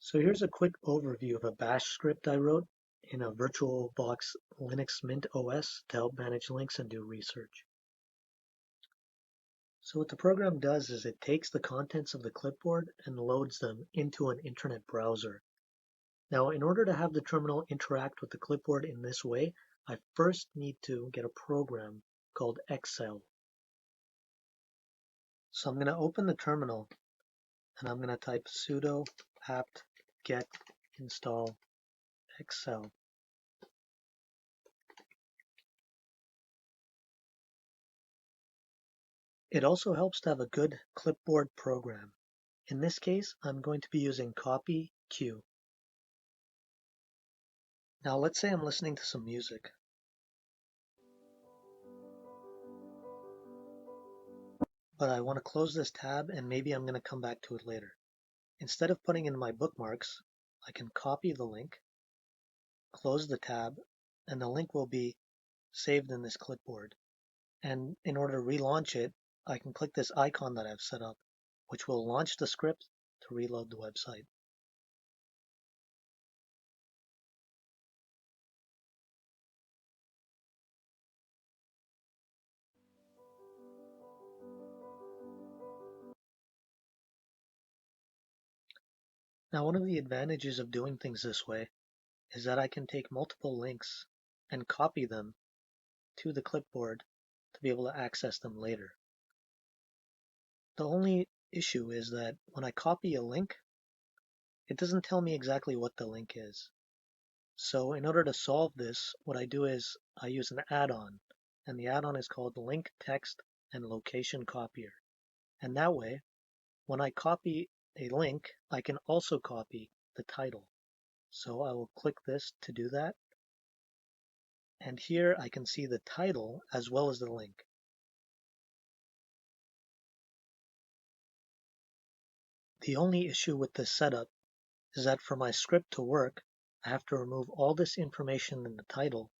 So here's a quick overview of a bash script I wrote in a VirtualBox Linux Mint OS to help manage links and do research. So what the program does is it takes the contents of the clipboard and loads them into an internet browser. Now, in order to have the terminal interact with the clipboard in this way, I first need to get a program called Excel. So I'm going to open the terminal and I'm going to type sudo apt get install Excel. It also helps to have a good clipboard program. In this case, I'm going to be using copy Q. Now let's say I'm listening to some music. But I want to close this tab and maybe I'm going to come back to it later. Instead of putting in my bookmarks, I can copy the link, close the tab, and the link will be saved in this clipboard. And in order to relaunch it, I can click this icon that I've set up, which will launch the script to reload the website. Now, one of the advantages of doing things this way is that I can take multiple links and copy them to the clipboard to be able to access them later. The only issue is that when I copy a link, it doesn't tell me exactly what the link is. So in order to solve this, what I do is I use an add-on, and the add-on is called Link Text and Location Copier. And that way, when I copy a link, I can also copy the title. So I will click this to do that. And here I can see the title as well as the link. The only issue with this setup is that for my script to work, I have to remove all this information in the title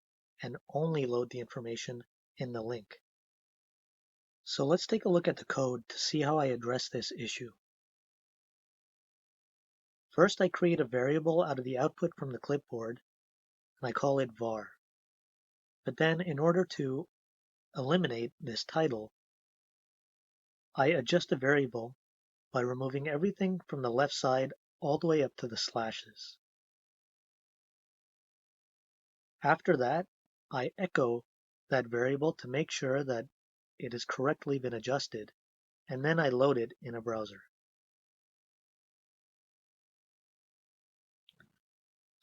and only load the information in the link. So let's take a look at the code to see how I address this issue. First, I create a variable out of the output from the clipboard, and I call it var. But then in order to eliminate this title, I adjust the variable by removing everything from the left side all the way up to the slashes. After that, I echo that variable to make sure that it has correctly been adjusted, and then I load it in a browser.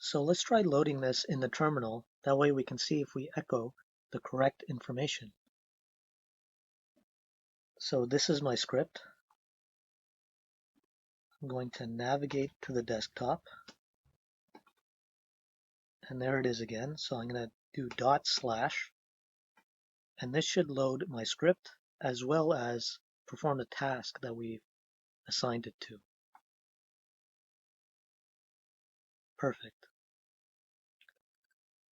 So let's try loading this in the terminal. That way we can see if we echo the correct information. So this is my script. I'm going to navigate to the desktop. And there it is again. So I'm going to do // and this should load my script as well as perform the task that we've assigned it to. Perfect.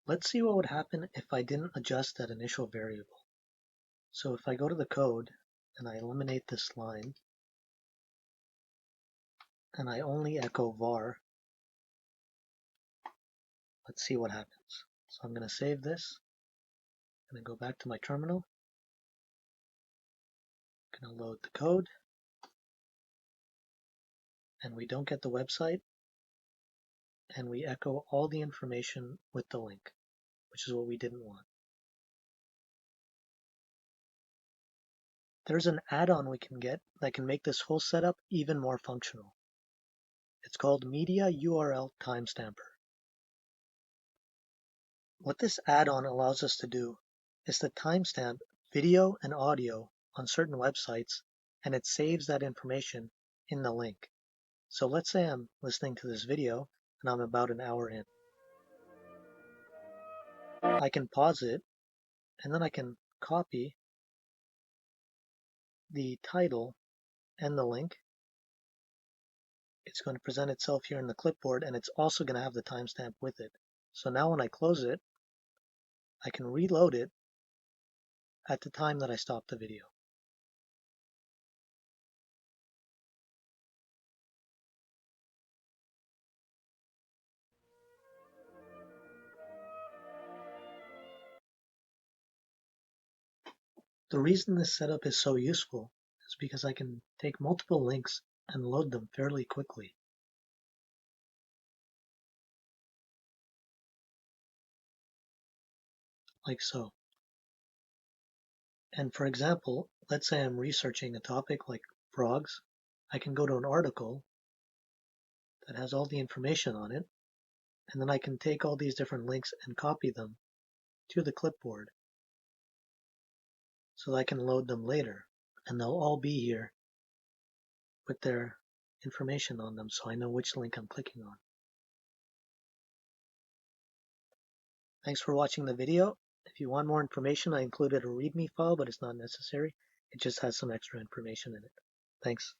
Let's see what would happen if I didn't adjust that initial variable. So if I go to the code and I eliminate this line and I only echo var, let's see what happens. So I'm going to save this and then go back to my terminal. I'm going to load the code and we don't get the website and we echo all the information with the link, which is what we didn't want. There's an add-on we can get that can make this whole setup even more functional. It's called Media URL Timestamper. What this add-on allows us to do is to timestamp video and audio on certain websites, and it saves that information in the link. So let's say I'm listening to this video and I'm about an hour in. I can pause it and then I can copy the title and the link. It's going to present itself here in the clipboard and it's also going to have the timestamp with it. So now when I close it, I can reload it at the time that I stopped the video. The reason this setup is so useful is because I can take multiple links and load them fairly quickly, like so. And for example, let's say I'm researching a topic like frogs. I can go to an article that has all the information on it, and then I can take all these different links and copy them to the clipboard so that I can load them later. And they'll all be here with their information on them so I know which link I'm clicking on. Thanks for watching the video. If you want more information, I included a README file, but it's not necessary. It just has some extra information in it. Thanks.